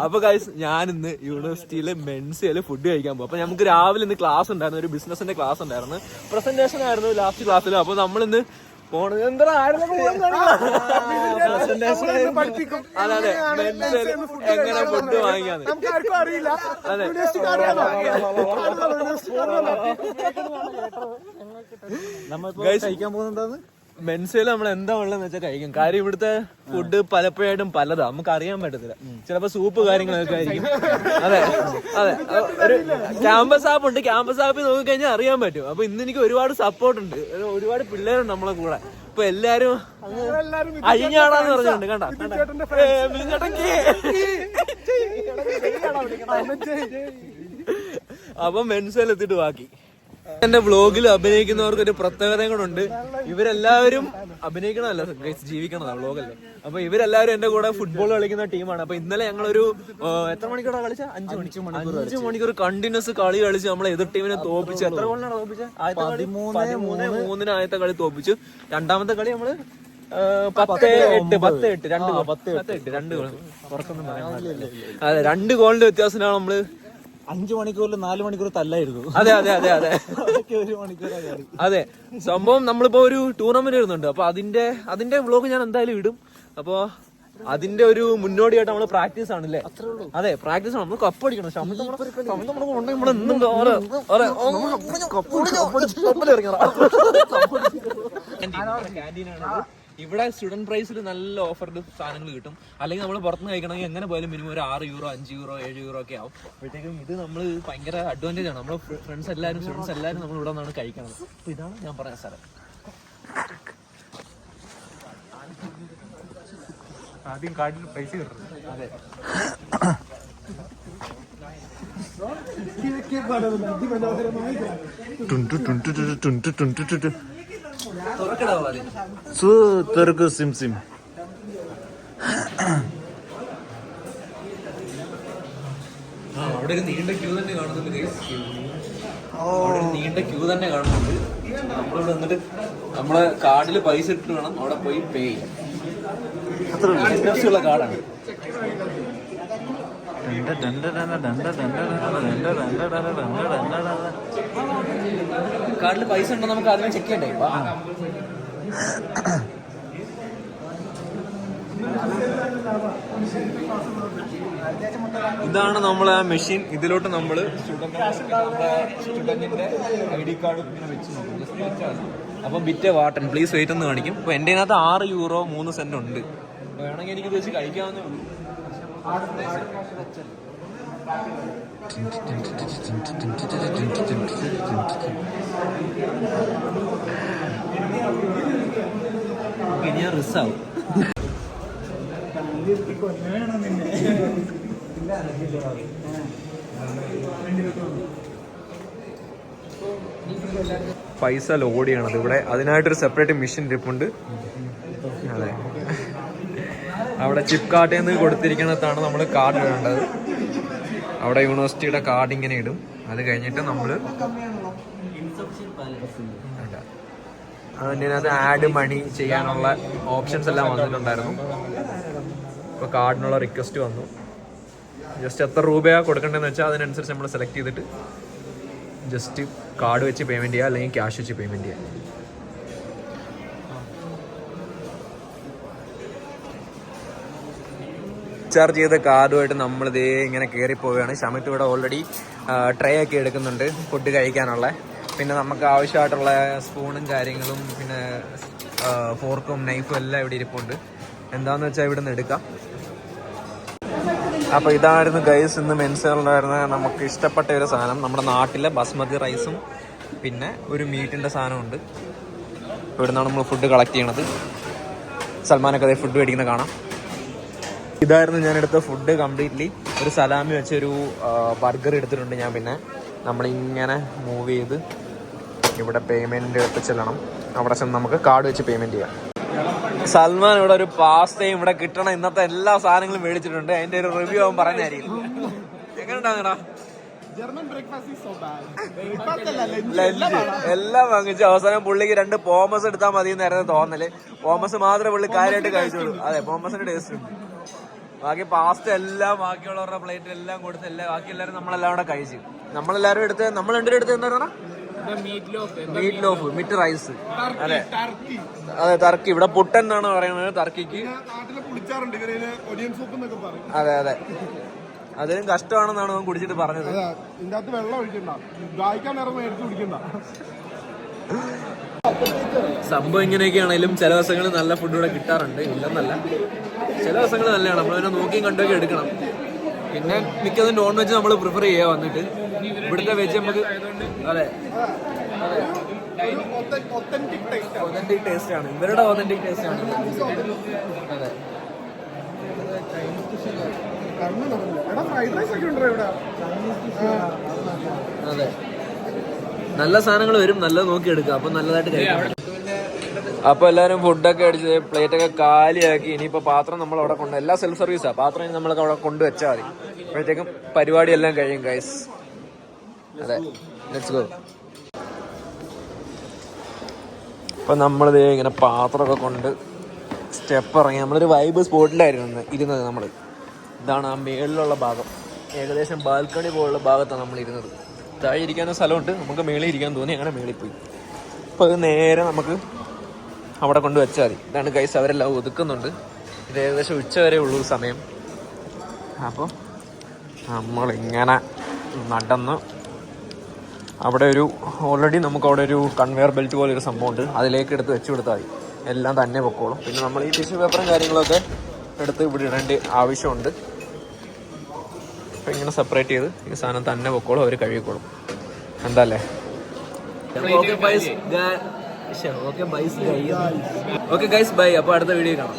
അപ്പൊ ഗൈസ് ഞാനിന്ന് യൂണിവേഴ്സിറ്റിയില് മെൻസിൽ ഫുഡ് കഴിക്കാൻ പോകും. അപ്പൊ നമുക്ക് രാവിലെ ഇന്ന് ക്ലാസ് ഉണ്ടായിരുന്നു, ഒരു ബിസിനസിന്റെ ക്ലാസ് ഉണ്ടായിരുന്നു, പ്രസന്റേഷൻ ആയിരുന്നു ലാസ്റ്റ് ക്ലാസ്സിൽ. അപ്പൊ നമ്മളിന്ന് പോണത് എന്താ അതെ മെൻസിൽ എങ്ങനെ ഫുഡ് വാങ്ങിക്കാന്ന് അതെ. കഴിക്കാൻ പോകുന്നുണ്ടെന്ന് മെൻസിൽ നമ്മൾ എന്താ ഉള്ളതെന്ന് വെച്ചാൽ കഴിക്കും. കാര്യം ഇവിടുത്തെ ഫുഡ് പലപ്പോഴായിട്ടും പലതാ, നമുക്ക് അറിയാൻ പറ്റത്തില്ല. ചിലപ്പോ സൂപ്പ് കാര്യങ്ങളൊക്കെ ആയിരിക്കും. അതെ അതെ, ഒരു ക്യാമ്പസ് ആപ്പ് ഉണ്ട്, ക്യാമ്പസ് ആപ്പിൽ നോക്കിക്കഴിഞ്ഞാൽ അറിയാൻ പറ്റും. അപ്പൊ ഇന്ന് എനിക്ക് ഒരുപാട് സപ്പോർട്ട് ഉണ്ട്, ഒരുപാട് പിള്ളേരുണ്ട് നമ്മളെ കൂടെ. അപ്പൊ എല്ലാരും അഴിഞ്ഞാടാന്ന് പറഞ്ഞിട്ടുണ്ട്. കണ്ട അപ്പൊ മെൻസിൽ എത്തിയിട്ട് ബാക്കി എന്റെ വ്ളോഗിൽ അഭിനയിക്കുന്നവർക്ക് ഒരു പ്രത്യേകതയും കൂടെ ഉണ്ട്. ഇവരെല്ലാവരും അഭിനയിക്കണമല്ല, ജീവിക്കണതാ വ്ളോഗല്ലേ. അപ്പൊ ഇവരെല്ലാവരും എന്റെ കൂടെ ഫുട്ബോൾ കളിക്കുന്ന ടീമാണ്. അപ്പൊ ഇന്നലെ ഞങ്ങളൊരു എത്ര മണിക്കൂറാണ് കളിച്ച 5 മണിക്കൂർ കണ്ടിന്യൂസ് കളി കളിച്ച് നമ്മളെ എതിർ ടീമിനെ തോപ്പിച്ച്. എത്ര ഗോളിനാണ് തോപ്പിച്ചത്? 13-3 ആദ്യത്തെ കളി തോപ്പിച്ചു. രണ്ടാമത്തെ കളി നമ്മള് 10-8 2 ഗോൾ പുറത്തൊന്നും പറയാൻ. അതെ, 2 ഗോളിന്റെ വ്യത്യാസത്തിനാണ് നമ്മള് 5 മണിക്കൂറിൽ 4 മണിക്കൂർ തല്ലായിരുന്നു. അതെ അതെ അതെ അതെ 1 മണിക്കൂർ. അതെ, സംഭവം നമ്മളിപ്പോ ഒരു ടൂർണമെന്റ് വരുന്നുണ്ട്. അപ്പൊ അതിന്റെ വ്ളോഗ് ഞാൻ എന്തായാലും ഇടും. അപ്പൊ അതിന്റെ ഒരു മുന്നോടിയായിട്ട് നമ്മള് പ്രാക്ടീസ് ആണല്ലേ. അതെ, പ്രാക്ടീസ് ആണ്. നമ്മൾ കപ്പ് അടിക്കണം. ഇവിടെ സ്റ്റുഡന്റ് പ്രൈസിൽ നല്ല ഓഫറിൽ സാധനങ്ങൾ കിട്ടും. അല്ലെങ്കിൽ നമ്മൾ പുറത്തുനിന്ന് കഴിക്കണമെങ്കിൽ എങ്ങനെ പോയാലും മിനിമം ഒരു 6 യൂറോ 5 യൂറോ 7 യൂറോ ഒക്കെ ആവും. അപ്പോഴത്തേക്കും ഇത് നമ്മൾ ഭയങ്കര അഡ്വാൻറ്റേജ് ആണ്. നമ്മളെ സ്റ്റുഡൻസ് എല്ലാവരും നമ്മൾ ഇവിടെ നിന്നാണ് കഴിക്കുന്നത്. അപ്പൊ ഇതാണ് ഞാൻ പറഞ്ഞ സ്ഥലം. ആദ്യം കാർഡിൽ പൈസ കിട്ടും. അതെ, സിം സിം. അവിടെ ഒരു നീണ്ട ക്യൂ തന്നെ കാണുന്നുണ്ട്. നമ്മളിവിടെ വന്നിട്ട് നമ്മളെ കാർഡിൽ പൈസ ഇട്ടിട്ട് വേണം അവിടെ പോയി പേ ചെയ്യാൻ. അത്ര കാർഡാണ്. കാർഡിൽ പൈസ ഉണ്ടോ നമുക്ക് ആദ്യം ചെക്ക് ചെയ്യണ്ടേ? ഇതാണ് നമ്മളെ ആ മെഷീൻ. ഇതിലോട്ട് നമ്മള് സ്റ്റുഡന്റിന്റെ ID കാർഡ് ഇങ്ങനെ വെച്ച് നോക്കും. അപ്പം ബിറ്റ് വാട്ടൻ പ്ലീസ് വെയിറ്റ് എന്ന് കാണിക്കും. അപ്പൊ എന്റെ അതിനകത്ത് 6 യൂറോ 3 സെന്റ് ഉണ്ട്. വേണമെങ്കിൽ എനിക്ക് ഇത് വെച്ച് കഴിക്കാവുന്നേ ഉള്ളൂ. ഇനി ഞാൻ റിസ്സാവും. പൈസ ലോഡ് ചെയ്യണത് ഇവിടെ. അതിനായിട്ടൊരു സെപ്പറേറ്റ് മെഷീൻ ഇരിപ്പുണ്ട്. അതെ, അവിടെ ചിപ്പ് കാർട്ടിൽ നിന്ന് കൊടുത്തിരിക്കുന്നതാണ് നമ്മൾ കാർഡ് ഇടേണ്ടത്. അവിടെ യൂണിവേഴ്സിറ്റിയുടെ കാർഡ് ഇങ്ങനെ ഇടും. അത് കഴിഞ്ഞിട്ട് നമ്മൾ അതിനകത്ത് ആഡ് മണി ചെയ്യാനുള്ള ഓപ്ഷൻസ് എല്ലാം വന്നിട്ടുണ്ടായിരുന്നു. ഇപ്പോൾ കാർഡിനുള്ള റിക്വസ്റ്റ് വന്നു. ജസ്റ്റ് എത്ര രൂപയാണ് കൊടുക്കേണ്ടതെന്ന് വെച്ചാൽ അതിനനുസരിച്ച് നമ്മൾ സെലക്ട് ചെയ്തിട്ട് ജസ്റ്റ് കാർഡ് വെച്ച് പേയ്മെൻറ്റ് ചെയ്യുക, അല്ലെങ്കിൽ ക്യാഷ് വെച്ച് പേയ്മെൻറ്റ് ചെയ്യുക. ചാർജ് ചെയ്ത കാർഡുമായിട്ട് നമ്മളിതേ ഇങ്ങനെ കയറി പോവുകയാണ്. ഷമിത്ത് ഇവിടെ ഓൾറെഡി ട്രേ ഒക്കെ എടുക്കുന്നുണ്ട് ഫുഡ് കഴിക്കാനുള്ള. പിന്നെ നമുക്ക് ആവശ്യമായിട്ടുള്ള സ്പൂണും കാര്യങ്ങളും പിന്നെ ഫോർക്കും നൈഫും എല്ലാം ഇവിടെ ഇരിപ്പുണ്ട്. എന്താണെന്ന് വെച്ചാൽ ഇവിടെ നിന്ന് എടുക്കാം. അപ്പോൾ ഇതായിരുന്നു ഗൈസ് ഇന്ന് മെൻസുകളിലായിരുന്ന നമുക്ക് ഇഷ്ടപ്പെട്ട ഒരു സാധനം. നമ്മുടെ നാട്ടിലെ ബസ്മതി റൈസും പിന്നെ ഒരു മീറ്റിൻ്റെ സാധനമുണ്ട്. ഇവിടെ നിന്നാണ് നമ്മൾ ഫുഡ് കളക്ട് ചെയ്യണത്. സൽമാനൊക്കെ അതേ ഫുഡ് മേടിക്കുന്നത് കാണാം. ഇതായിരുന്നു ഞാനെടുത്ത ഫുഡ് കംപ്ലീറ്റ്ലി. ഒരു സലാമി വെച്ചൊരു ബർഗർ എടുത്തിട്ടുണ്ട് ഞാൻ. പിന്നെ നമ്മളിങ്ങനെ മൂവ് ചെയ്ത് ഇവിടെ പേയ്മെൻറ്റ് എടുത്ത് ചെല്ലണം. അവിടെ ചെന്ന് നമുക്ക് കാർഡ് വെച്ച് പേയ്മെൻറ്റ് ചെയ്യാം. സൽമാൻ ഇവിടെ ഒരു പാസ്തയും ഇവിടെ കിട്ടണ ഇന്നത്തെ എല്ലാ സാധനങ്ങളും മേടിച്ചിട്ടുണ്ട്. അതിന്റെ ഒരു റിവ്യൂ അവൻ പറഞ്ഞായിരിക്കും. എങ്ങനെ ഉണ്ടാകുന്നടാ? ലഞ്ച് എല്ലാം വാങ്ങിച്ചു. അവസാനം പുള്ളിക്ക് 2 പോമസ് എടുത്താൽ മതി എന്നായിരുന്നു തോന്നല്. പോമസ് മാത്രമേ പുള്ളി കാര്യമായിട്ട് കഴിച്ചോളൂ. അതെ, പോമസിന്റെ ടേസ്റ്റ് ഉണ്ട്. ബാക്കി പാസ്ത എല്ലാം ബാക്കിയുള്ളവരുടെ പ്ലേറ്റ് എല്ലാം കൊടുത്ത് ബാക്കി എല്ലാവരും നമ്മളെല്ലാം കൂടെ കഴിച്ചു. നമ്മളെല്ലാവരും എടുത്ത് നമ്മൾ രണ്ടുപേരും എടുത്ത് എന്താ പറയുക, മീറ്റ് ലോഫ്, മിറ്റ് റൈസ്. അതെ അതെ, ടർക്കി. ഇവിടെ പുട്ടൻ എന്നാണ് പറയുന്നത് ടർക്കിക്ക്. അതെ അതെ, അതിനും കഷ്ടമാണെന്നാണ് അവൻ കുടിച്ചിട്ട് പറഞ്ഞത്. സംഭവം ഇങ്ങനെയൊക്കെയാണെങ്കിലും ചില ദിവസങ്ങളിൽ നല്ല ഫുഡ് ഇവിടെ കിട്ടാറുണ്ട്, ഇല്ലെന്നല്ല. ചില ദിവസങ്ങൾ നല്ലതാണ്, നമ്മളതിനെ നോക്കിയും കണ്ടൊക്കെ എടുക്കണം. പിന്നെ മിക്കതും നോൺ വെജ് നമ്മൾ പ്രിഫർ ചെയ്യുക വന്നിട്ട്. ഇവിടുത്തെ വെജ് നമുക്ക് അതെ ഒതന്റിക് ടേസ്റ്റ് ആണ്, ഇവരുടെ ഒതന്റിക് ടേസ്റ്റ് ആണ്. അതെ അതെ, നല്ല സാധനങ്ങൾ വരും, നല്ലത് നോക്കി എടുക്കുക, അപ്പൊ നല്ലതായിട്ട് കഴിക്കാം. അപ്പൊ എല്ലാരും ഫുഡൊക്കെ അടിച്ച് പ്ലേറ്റൊക്കെ കാലിയാക്കി. ഇനിയിപ്പോ പാത്രം നമ്മൾ അവിടെ കൊണ്ട്, എല്ലാം സെൽഫ് സർവീസാ, പാത്രം നമ്മളൊക്കെ അവിടെ കൊണ്ടുവച്ചാൽ മതി. അപ്പോഴത്തേക്കും പരിപാടി എല്ലാം കഴിയും ഗൈസ്. അതെ, ലെറ്റ്സ് ഗോ. അപ്പൊ നമ്മളിത് ഇങ്ങനെ പാത്രമൊക്കെ കൊണ്ട് സ്റ്റെപ്പ് ഇറങ്ങി. നമ്മളൊരു വൈബ് സ്പോട്ടിലായിരുന്നു ഇരുന്നത് നമ്മൾ. ഇതാണ് ആ മേളിലുള്ള ഭാഗം, ഏകദേശം ബാൽക്കണി പോലുള്ള ഭാഗത്താണ് നമ്മൾ ഇരുന്നത്. താഴെ ഇരിക്കാനും സ്ഥലമുണ്ട്, നമുക്ക് മേളിൽ ഇരിക്കാൻ തോന്നി, അങ്ങനെ മേളിൽ പോയി. അപ്പോൾ അത് നേരെ നമുക്ക് അവിടെ കൊണ്ട് വെച്ചാൽ മതി. ഇതാണ് ഗൈസ്, അവരെല്ലാം ഒതുക്കുന്നുണ്ട്. ഇത് ഏകദേശം ഉച്ച വരെ ഉള്ളൂ സമയം. അപ്പോൾ നമ്മളിങ്ങനെ നടന്ന് അവിടെ ഓൾറെഡി നമുക്ക് അവിടെ ഒരു കൺവെയർ ബെൽറ്റ് പോലെ ഒരു സംഭവമുണ്ട്, അതിലേക്ക് എടുത്ത് വെച്ച് കൊടുത്താൽ മതി, എല്ലാം തന്നെ പൊക്കോളും. പിന്നെ നമ്മൾ ഈ ടിഷ്യൂ പേപ്പറും കാര്യങ്ങളൊക്കെ എടുത്ത് ഇവിടെ ഇടേണ്ട ആവശ്യമുണ്ട്. അപ്പം ഇങ്ങനെ സെപ്പറേറ്റ് ചെയ്ത് ഈ സാധനം തന്നെ പൊക്കോളും, അവർ കഴുകിക്കോളും. എന്താല്ലേ? Okay guys, bye. അപ്പോൾ അടുത്ത വീഡിയോ കാണാം.